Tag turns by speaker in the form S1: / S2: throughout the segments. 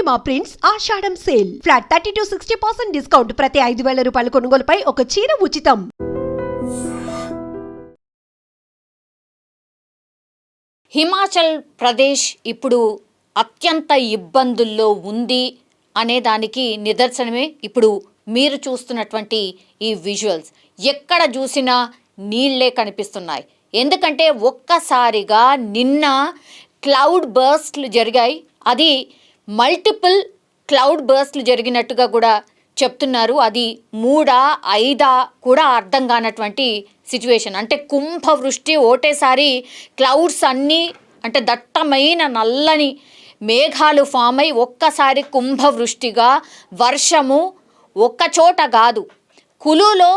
S1: పూర్ణిమ prints ఆషాఢం sale flat 30-60% discount. ప్రతి 5,000 రూపాయల కొనుగోలుపై ఒక చీర ఉచితం.
S2: హిమాచల్ ప్రదేశ్ ఇప్పుడు అత్యంత ఇబ్బందుల్లో ఉంది అనే దానికి నిదర్శనమే ఇప్పుడు మీరు చూస్తున్నటువంటి ఈ విజువల్స్. ఎక్కడ చూసినా నీళ్లే కనిపిస్తున్నాయి. ఎందుకంటే ఒక్కసారిగా నిన్న క్లౌడ్ బర్స్ట్లు జరిగాయి. అది మల్టిపుల్ క్లౌడ్ బర్స్ట్లు జరిగినట్టుగా కూడా చెప్తున్నారు. అది 3, 5 కూడా అర్థం కానటువంటి సిచ్యువేషన్. అంటే కుంభవృష్టి ఒకటేసారి క్లౌడ్స్ అన్నీ అంటే దట్టమైన నల్లని మేఘాలు ఫామ్ అయి ఒక్కసారి కుంభవృష్టిగా వర్షము ఒక్క చోట కాదు, కులులో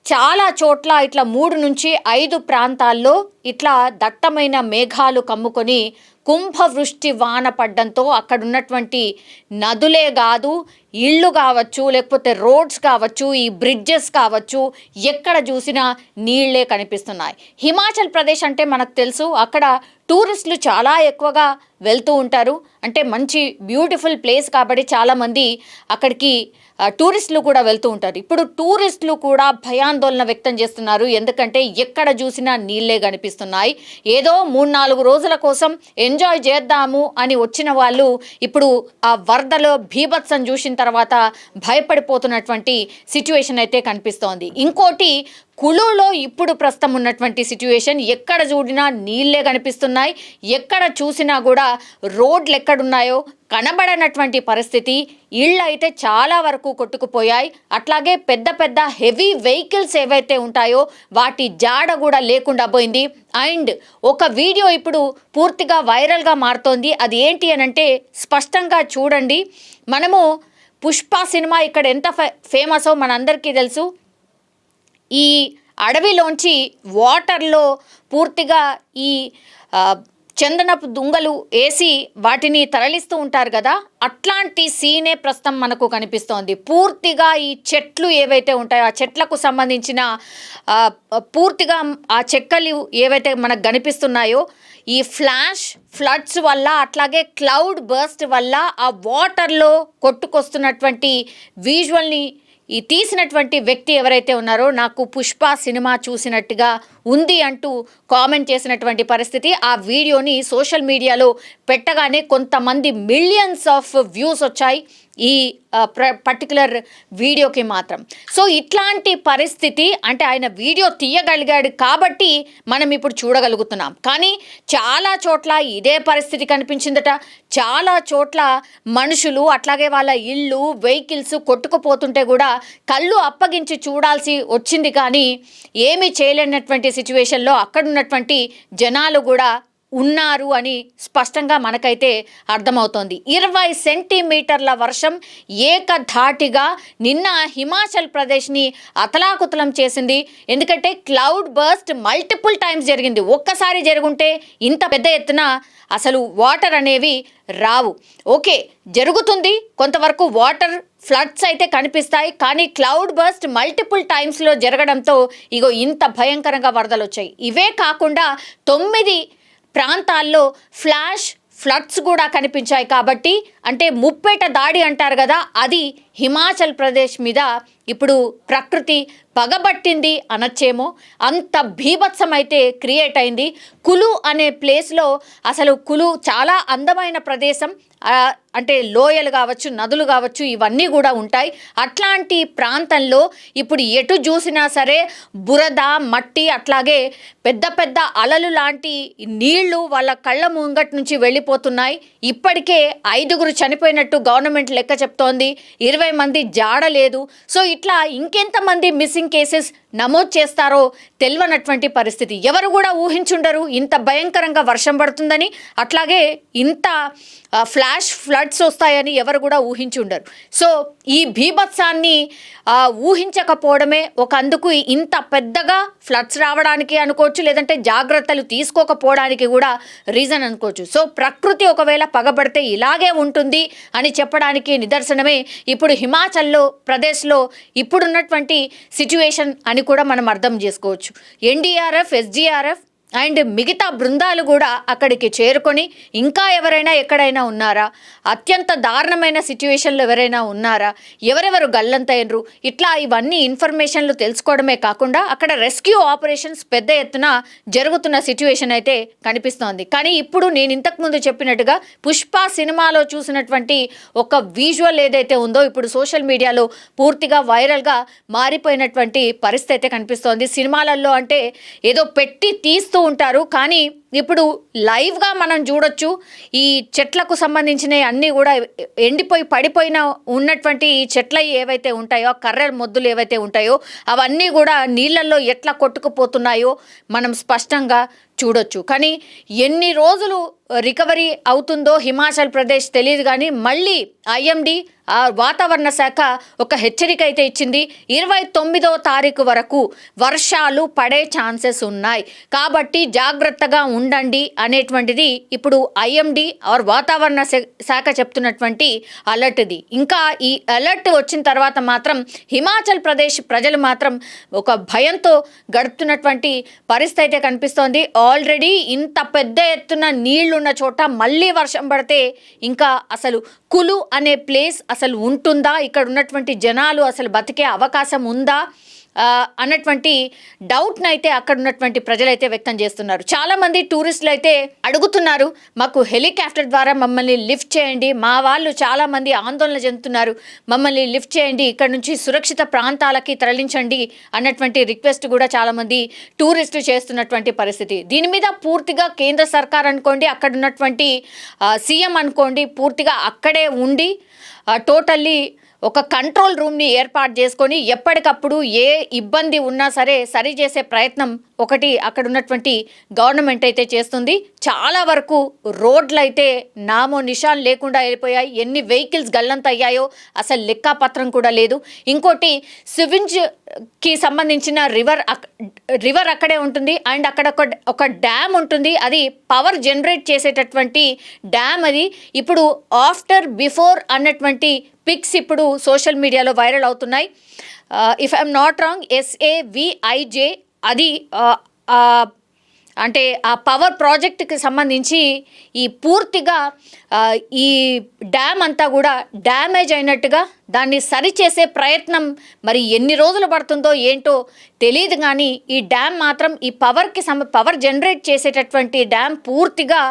S2: చాలా చోట్ల ఇట్లా 3 నుంచి 5 ప్రాంతాల్లో ఇట్లా దట్టమైన మేఘాలు కమ్ముకొని కుంభవృష్టి వాన పడ్డంతో అక్కడ ఉన్నటువంటి నదులే కాదు, ఇళ్ళు కావచ్చు, లేకపోతే రోడ్స్ కావచ్చు, ఈ బ్రిడ్జెస్ కావచ్చు, ఎక్కడ చూసినా నీళ్లే కనిపిస్తున్నాయి. హిమాచల్ ప్రదేశ్ అంటే మనకు తెలుసు, అక్కడ టూరిస్టులు చాలా ఎక్కువగా వెళ్తూ ఉంటారు. అంటే మంచి బ్యూటిఫుల్ ప్లేస్ కాబట్టి చాలామంది అక్కడికి టూరిస్టులు కూడా వెళ్తూ ఉంటారు. ఇప్పుడు టూరిస్టులు కూడా భయాందోళన వ్యక్తం చేస్తున్నారు. ఎందుకంటే ఎక్కడ చూసినా నీళ్లే కనిపిస్తున్నాయి. ఏదో 3-4 రోజుల కోసం ఎంజాయ్ చేద్దాము అని వచ్చిన వాళ్ళు ఇప్పుడు ఆ వరదలో బీభత్సం చూసిన తర్వాత భయపడిపోతున్నటువంటి సిచ్యువేషన్ అయితే కనిపిస్తోంది. ఇంకోటి కులులో ఇప్పుడు ప్రస్తుతం ఉన్నటువంటి సిచ్యువేషన్, ఎక్కడ చూడినా నీళ్లే కనిపిస్తున్నాయి. ఎక్కడ చూసినా కూడా రోడ్లు ఎక్కడున్నాయో కనబడనటువంటి పరిస్థితి. ఇళ్ళు అయితే చాలా వరకు కొట్టుకుపోయాయి. అట్లాగే పెద్ద పెద్ద హెవీ వెహికల్స్ ఏవైతే ఉంటాయో వాటి జాడ కూడా లేకుండా పోయింది. అండ్ ఒక వీడియో ఇప్పుడు పూర్తిగా వైరల్గా మారుతోంది. అది ఏంటి అని అంటే స్పష్టంగా చూడండి. మనము పుష్ప సినిమా ఇక్కడ ఎంత ఫేమసో మనందరికీ తెలుసు. ఈ అడవిలోంచి వాటర్లో పూర్తిగా ఈ చందనపు దుంగలు వేసి వాటిని తరలిస్తూ ఉంటారు కదా, అట్లాంటి సీనే ప్రస్తుతం మనకు కనిపిస్తోంది. పూర్తిగా ఈ చెట్లు ఏవైతే ఉంటాయో ఆ చెట్లకు సంబంధించిన పూర్తిగా ఆ చెక్కలు ఏవైతే మనకు కనిపిస్తున్నాయో ఈ ఫ్లడ్స్ వల్ల అట్లాగే క్లౌడ్ బర్స్ట్ వల్ల ఆ వాటర్లో కొట్టుకొస్తున్నటువంటి విజువల్ని ఈ తీసినటువంటి వ్యక్తి ఎవరైతే ఉన్నారో నాకు పుష్ప సినిమా చూసినట్టుగా ఉంది అంటూ కామెంట్ చేసినటువంటి పరిస్థితి. ఆ వీడియోని సోషల్ మీడియాలో పెట్టగానే కొంతమంది మిలియన్స్ ఆఫ్ వ్యూస్ వచ్చాయి ఈ పర్టికులర్ వీడియోకి మాత్రం. సో ఇట్లాంటి పరిస్థితి, అంటే ఆయన వీడియో తీయగలిగాడు కాబట్టి మనం ఇప్పుడు చూడగలుగుతున్నాం. కానీ చాలా చోట్ల ఇదే పరిస్థితి కనిపించిందట. చాలా చోట్ల మనుషులు అట్లాగే వాళ్ళ ఇళ్ళు వెహికల్స్ కొట్టుకుపోతుంటే కూడా కళ్ళు అప్పగించి చూడాల్సి వచ్చింది. కానీ ఏమీ చేయలేనటువంటి సిచ్యువేషన్లో అక్కడున్నటువంటి జనాలు కూడా ఉన్నారు అని స్పష్టంగా మనకైతే అర్థమవుతోంది. 20 సెంటీమీటర్ల వర్షం ఏకధాటిగా నిన్న హిమాచల్ ప్రదేశ్ని అతలాకుతలం చేసింది. ఎందుకంటే క్లౌడ్ బర్స్ట్ మల్టిపుల్ టైమ్స్ జరిగింది. ఒక్కసారి జరుగుంటే ఇంత పెద్ద ఎత్తున అసలు వాటర్ అనేవి రావు. ఓకే, జరుగుతుంది కొంతవరకు, వాటర్ ఫ్లడ్స్ అయితే కనిపిస్తాయి. కానీ క్లౌడ్ బర్స్ట్ మల్టిపుల్ టైమ్స్లో జరగడంతో ఇగో ఇంత భయంకరంగా వరదలు వచ్చాయి. ఇవే కాకుండా 9 ప్రాంతాల్లో ఫ్లడ్స్ కూడా కనిపించాయి. కాబట్టి అంటే ముప్పేట దాడి అంటారు కదా, అది హిమాచల్ ప్రదేశ్ మీద ఇప్పుడు ప్రకృతి పగబట్టింది అనొచ్చేమో. అంత బీభత్సం అయితే క్రియేట్ అయింది. కులు అనే ప్లేస్లో అసలు కులు చాలా అందమైన ప్రదేశం. అంటే లోయలు కావచ్చు, నదులు కావచ్చు, ఇవన్నీ కూడా ఉంటాయి. అట్లాంటి ప్రాంతంలో ఇప్పుడు ఎటు చూసినా సరే బురద, మట్టి, అట్లాగే పెద్ద పెద్ద అలలు లాంటి నీళ్లు వాళ్ళ కళ్ళ ముంగటి నుంచి వెళ్ళిపోతున్నాయి. ఇప్పటికే 5 చనిపోయినట్టు గవర్నమెంట్ లెక్క చెప్తోంది. 20 మంది జాడలేదు. సో ఇట్లా ఇంకెంతమంది మిస్సింగ్ కేసెస్ నమోదు చేస్తారో తెలియనటువంటి పరిస్థితి. ఎవరు కూడా ఊహించుండరు ఇంత భయంకరంగా వర్షం పడుతుందని, అట్లాగే ఇంత ఫ్లడ్స్ వస్తాయని ఎవరు కూడా ఊహించుండరు. సో ఈ బీభత్సాన్ని ఊహించకపోవడమే ఒక అందుకు ఇంత పెద్దగా ఫ్లడ్స్ రావడానికి అనుకోవచ్చు, లేదంటే జాగ్రత్తలు తీసుకోకపోవడానికి కూడా రీజన్ అనుకోవచ్చు. సో ప్రకృతి ఒకవేళ పగబడితే ఇలాగే ఉంటుంది అని చెప్పడానికి నిదర్శనమే ఇప్పుడు హిమాచల్లో ప్రదేశ్లో ఇప్పుడున్నటువంటి సిచ్యువేషన్ అని కూడా మనం అర్థం చేసుకోవచ్చు. ఎన్డీఆర్ఎఫ్, ఎస్డీఆర్ఎఫ్ అండ్ మిగతా బృందాలు కూడా అక్కడికి చేరుకొని ఇంకా ఎవరైనా ఎక్కడైనా ఉన్నారా, అత్యంత దారుణమైన సిచ్యువేషన్లో ఎవరైనా ఉన్నారా, ఎవరెవరు గల్లంతైనరు, ఇట్లా ఇవన్నీ ఇన్ఫర్మేషన్లు తెలుసుకోవడమే కాకుండా అక్కడ రెస్క్యూ ఆపరేషన్స్ పెద్ద ఎత్తున జరుగుతున్న సిచ్యువేషన్ అయితే కనిపిస్తోంది. కానీ ఇప్పుడు నేను ఇంతకుముందు చెప్పినట్టుగా పుష్ప సినిమాలో చూసినటువంటి ఒక విజువల్ ఏదైతే ఉందో ఇప్పుడు సోషల్ మీడియాలో పూర్తిగా వైరల్గా మారిపోయినటువంటి పరిస్థితి అయితే కనిపిస్తోంది. సినిమాలలో అంటే ఏదో పెట్టి తీస్తూ ఉంటారు, కానీ ఇప్పుడు లైవ్గా మనం చూడొచ్చు. ఈ చెట్లకు సంబంధించిన అన్నీ కూడా ఎండిపోయి పడిపోయిన ఉన్నటువంటి ఈ చెట్ల ఏవైతే ఉంటాయో, కర్రెల మొద్దులు ఏవైతే ఉంటాయో అవన్నీ కూడా నీళ్ళల్లో ఎట్లా కొట్టుకుపోతున్నాయో మనం స్పష్టంగా చూడొచ్చు. కానీ ఎన్ని రోజులు రికవరీ అవుతుందో హిమాచల్ ప్రదేశ్ తెలియదు, కానీ మళ్ళీ ఐఎండీ వాతావరణ శాఖ ఒక హెచ్చరిక అయితే ఇచ్చింది. 29వ తారీఖు వరకు వర్షాలు పడే ఛాన్సెస్ ఉన్నాయి, కాబట్టి జాగ్రత్తగా ఉండండి అనేటువంటిది ఇప్పుడు ఐఎండీ వాతావరణ శాఖ చెప్తున్నటువంటి అలర్ట్ ఇది. ఇంకా ఈ అలర్ట్ వచ్చిన తర్వాత మాత్రం హిమాచల్ ప్రదేశ్ ప్రజలు మాత్రం ఒక భయంతో గడుపుతున్నటువంటి పరిస్థితి అయితే కనిపిస్తోంది. ఆల్రెడీ ఇంత పెద్ద ఎత్తున నీళ్లున్న చోట మళ్ళీ వర్షం పడితే ఇంకా అసలు కులు అనే ప్లేస్ అసలు ఉంటుందా, ఇక్కడ ఉన్నటువంటి జనాలు అసలు బతికే అవకాశం ఉందా అన్నటువంటి డౌట్ని అయితే అక్కడ ఉన్నటువంటి ప్రజలైతే వ్యక్తం చేస్తున్నారు. చాలామంది టూరిస్టులు అయితే అడుగుతున్నారు, మాకు హెలికాప్టర్ ద్వారా మమ్మల్ని లిఫ్ట్ చేయండి, మా వాళ్ళు చాలామంది ఆందోళన చెందుతున్నారు, మమ్మల్ని లిఫ్ట్ చేయండి, ఇక్కడ నుంచి సురక్షిత ప్రాంతాలకి తరలించండి అన్నటువంటి రిక్వెస్ట్ కూడా చాలామంది టూరిస్టులు చేస్తున్నటువంటి పరిస్థితి. దీని మీద పూర్తిగా కేంద్ర సర్కార్ అనుకోండి, అక్కడ ఉన్నటువంటి సీఎం అనుకోండి, పూర్తిగా అక్కడే ఉండి టోటల్లీ ఒక కంట్రోల్ రూమ్ని ఏర్పాటు చేసుకొని ఎప్పటికప్పుడు ఏ ఇబ్బంది ఉన్నా సరే సరి చేసే ప్రయత్నం ఒకటి అక్కడ ఉన్నటువంటి గవర్నమెంట్ అయితే చేస్తుంది. చాలా వరకు రోడ్లు అయితే నామో నిషాన్ లేకుండా వెళ్ళిపోయాయి. ఎన్ని వెహికల్స్ గల్లంతయ్యాయో అసలు లెక్కాపత్రం కూడా లేదు. ఇంకోటి సివింజ్కి సంబంధించిన రివర్ అక్కడే ఉంటుంది, అండ్ అక్కడ ఒక డ్యామ్ ఉంటుంది, అది పవర్ జనరేట్ చేసేటటువంటి డ్యామ్. అది ఇప్పుడు ఆఫ్టర్ బిఫోర్ అన్నటువంటి పిక్స్ ఇప్పుడు సోషల్ మీడియాలో వైరల్ అవుతున్నాయి. If I'm not wrong SAVIJ అది అంటే ఆ పవర్ ప్రాజెక్ట్కి సంబంధించి ఈ పూర్తిగా ఈ డ్యామ్ అంతా కూడా డ్యామేజ్ అయినట్టుగా దాన్ని సరిచేసే ప్రయత్నం మరి ఎన్ని రోజులు పడుతుందో ఏంటో తెలియదు, కానీ ఈ డ్యామ్ మాత్రం ఈ పవర్ జనరేట్ చేసేటటువంటి డ్యామ్ పూర్తిగా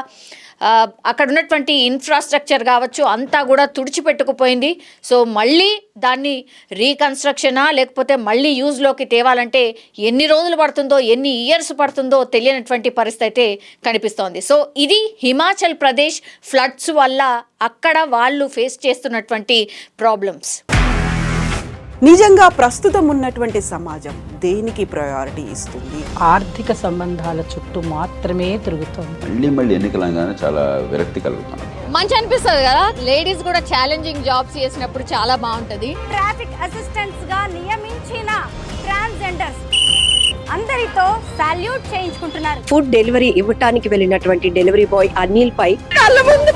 S2: అక్కడ ఉన్నటువంటి ఇన్ఫ్రాస్ట్రక్చర్ కావచ్చు అంతా కూడా తుడిచిపెట్టుకుపోయింది. సో మళ్ళీ దాన్ని రీకన్స్ట్రక్షనా లేకపోతే మళ్ళీ యూజ్లోకి తేవాలంటే ఎన్ని రోజులు పడుతుందో, ఎన్ని ఇయర్స్ పడుతుందో తెలియనటువంటి పరిస్థితి అయితే కనిపిస్తోంది. సో ఇది హిమాచల్ ప్రదేశ్ ఫ్లడ్స్ వల్ల అక్కడ వాళ్ళు ఫేస్ చేస్తున్నటువంటి ప్రాబ్లమ్స్.
S3: నిజంగా ప్రస్తుతం ఉన్నటువంటి సమాజం దేనికి ప్రయారిటీ ఇస్తుంది?
S4: ఆర్థిక సంబంధాల చుట్టూ మాత్రమే తిరుగుతుంది.
S5: మళ్ళీ ఎన్నికలంగానే చాలా విరక్తి కలుగుతాను.
S2: మంచి అనిపిస్తుంది కదా, లేడీస్ కూడా ఛాలెంజింగ్ జాబ్స్ చేసినప్పుడు చాలా బాగుంటది.
S6: ట్రాఫిక్ అసిస్టెంట్స్ గా నియమించిన ట్రాన్స్జెండర్స్ అందరితో సాల్యూట్ చేయించుకుంటున్నారు.
S7: ఫుడ్ డెలివరీ ఇవ్వటానికి వెళ్ళినటువంటి డెలివరీ బాయ్ అనిల్ పై
S3: కళ్ళ ముందు